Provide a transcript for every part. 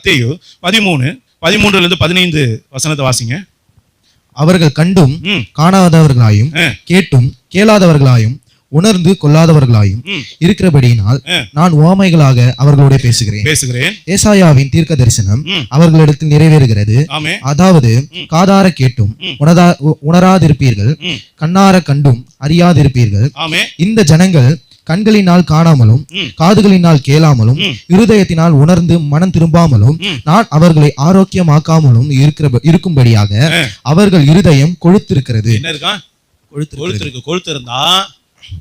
மத்தேயு 13:15 வசனத்தை வாசிங்க. அவர்கள் கண்டும் காணாதவர்களாயும் கேட்டும் கேளாதவர்களாயும் உணர்ந்து கொள்ளாதவர்களாயும் இருக்கிறபடியினால் நான் உவமைகளாக அவர்களோட பேசுகிறேன். ஏசாயாவின் தீர்க்க தரிசனம் அவர்களிடத்தில் நிறைவேறுகிறது. அதாவது, காதார கேட்டும் உணராதிருப்பீர்கள், கண்ணார கண்டும் அறியாதிருப்பீர்கள். இந்த ஜனங்கள் கண்களினால் காணாமலும் காதுகளினால் கேளாமலும் இருதயத்தினால் உணர்ந்து மனம் திரும்பாமலும் நான் அவர்களை ஆரோக்கியமாக்காமலும் இருக்கும்படியாக அவர்கள் இருதயம் கொழுத்திருக்கிறது. என்ன இருக்கா? கொழுத்து இருந்தா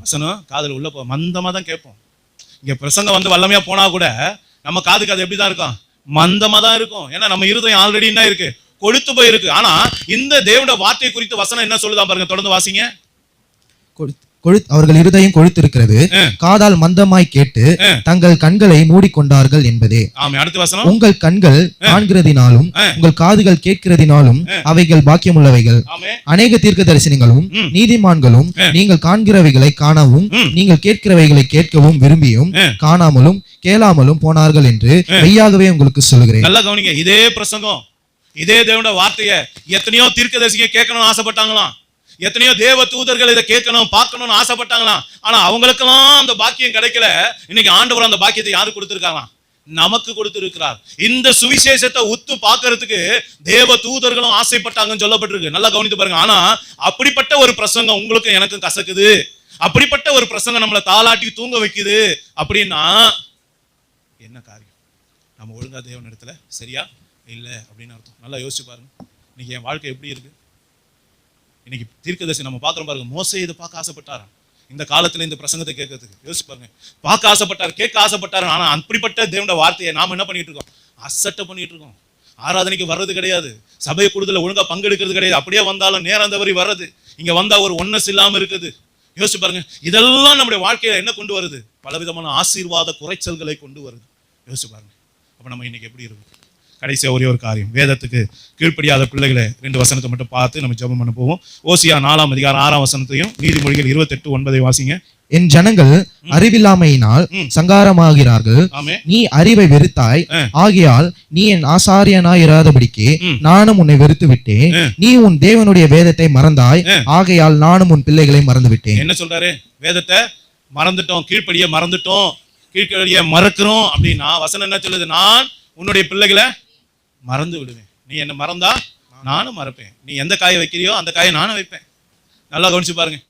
வசனம் காதுல உள்ள மந்தமா தான் கேட்போம். இங்க பிரசங்கம் வந்து வல்லமையா போனா கூட நம்ம காதுக்கு அது எப்படிதான் இருக்கும்? மந்தமா தான் இருக்கும். ஏன்னா நம்ம இருதயம் ஆல்ரெடி என்ன இருக்கு? கொழுத்து போய் இருக்கு. ஆனா இந்த தேவனுடைய வார்த்தை குறித்து வசனம் என்ன சொல்லுதான் பாருங்க, தொடர்ந்து வாசிங்க. அவர்கள் இருதயம் கொழுத்திருக்கிறது, காதால் மந்தமாய் கேட்டு தங்கள் கண்களை மூடிக்கொண்டார்கள் என்பதே. அடுத்த வசனம், உங்கள் கண்கள் காண்கிறதினாலும் உங்கள் காதுகள் கேட்கிறதினாலும் அவைகள் பாக்கியமுள்ளவைகள். அநேக தீர்க்க தரிசனங்களும் நீதிமான்களும் நீங்கள் காண்கிறவைகளை காணவும் நீங்கள் கேட்கிறவைகளை கேட்கவும் விரும்பியும் காணாமலும் கேளாமலும் போனார்கள் என்று மெய்யாகவே உங்களுக்கு சொல்லுகிறேன். நல்லா கவனிங்க. இதே பிரசங்கம், இதே தேவனுடைய வார்த்தையை எத்தனையோ தீர்க்க தரிசிங்க கேட்கணும்னு ஆசைப்பட்டாங்களாம். எத்தனையோ தேவ தூதர்கள் இதை கேட்கணும் பார்க்கணும்னு ஆசைப்பட்டாங்களாம். ஆனா அவங்களுக்கெல்லாம் அந்த பாக்கியம் கிடைக்கல. இன்னைக்கு ஆண்டவர் அந்த பாக்கியத்தை யாரு கொடுத்திருக்காங்களாம்? நமக்கு கொடுத்திருக்கிறார். இந்த சுவிசேஷத்தை உத்து பார்க்கறதுக்கு தேவ தூதர்களும் ஆசைப்பட்டாங்கன்னு சொல்லப்பட்டிருக்கு. நல்லா கவனித்து பாருங்க. ஆனா அப்படிப்பட்ட ஒரு பிரசங்கம் உங்களுக்கும் எனக்கும் கசக்குது, அப்படிப்பட்ட ஒரு பிரசங்கம் நம்மளை தாளாட்டி தூங்க வைக்குது அப்படின்னா என்ன காரியம்? நம்ம ஒழுங்கா தேவன் இடத்துல சரியா இல்லை அப்படின்னு அர்த்தம். நல்லா யோசிச்சு பாருங்க. இன்னைக்கு என் வாழ்க்கை எப்படி இருக்கு? இன்னைக்கு தீர்க்கதரிசி நம்ம பார்க்குறோம் பாருங்க. மோசே இதை பார்க்க ஆசைப்பட்டாரா? இந்த காலத்துல இந்த பிரசங்கத்தை கேட்கறதுக்கு யோசிச்சு பாருங்க. பார்க்க ஆசைப்பட்டார், கேட்க ஆசைப்பட்டாரு. ஆனா அப்படிப்பட்ட தேவனுடைய வார்த்தையை நாம என்ன பண்ணிட்டு இருக்கோம்? அசட்டை பண்ணிட்டு இருக்கோம். ஆராதனைக்கு வர்றது கிடையாது, சபை கூடுதல ஒழுங்கா பங்கெடுக்கிறது கிடையாது. அப்படியே வந்தாலும் நேரம் தவறி வர்றது, இங்க வந்தா ஒரு ஒன்னஸ் இல்லாம இருக்குது. யோசிச்சு பாருங்க. இதெல்லாம் நம்முடைய வாழ்க்கையில என்ன கொண்டு வருது? பலவிதமான ஆசீர்வாத குறைச்சல்களை கொண்டு வருது. யோசிச்சு பாருங்க. அப்ப நம்ம இன்னைக்கு எப்படி இருக்கும்? கடைசியா ஒரே ஒரு காரியம், வேதத்துக்கு கீழ்ப்படியாத பிள்ளைகளை 2 வசனத்தை மட்டும் பார்த்து நம்ம ஜெபம் பண்ண போவோம். ஓசியா 4:6 வசனத்தையும் நீதிமொழிகள் 28:9 வாசிங்க. என் ஜனங்கள் அறிவில்லாமையினால் சங்காரமாகிறார்கள், நீ அறிவை வெறுத்தாய், ஆகையால் நீ என் ஆசாரியனாய் இராதபடிக்கு நானும் உன்னை வெறுத்து விட்டேன். நீ உன் தேவனுடைய வேதத்தை மறந்தாய், ஆகையால் நானும் உன் பிள்ளைகளை மறந்து விட்டேன். என்ன சொல்றாரு? வேதத்தை மறந்துட்டோம், கீழ்ப்படிய மறந்துட்டோம், கீழ்ப்படிய மறக்கிறோம் அப்படின்னா வசனம் என்ன சொல்லுது? நான் உன்னுடைய பிள்ளைகளை மறந்து விடுவேன். நீ என்ன மறந்தா நானும் மறப்பேன். நீ எந்த காயை வைக்கிறியோ அந்த காயை நானும் வைப்பேன். நல்லா கவனிச்சு பாருங்க.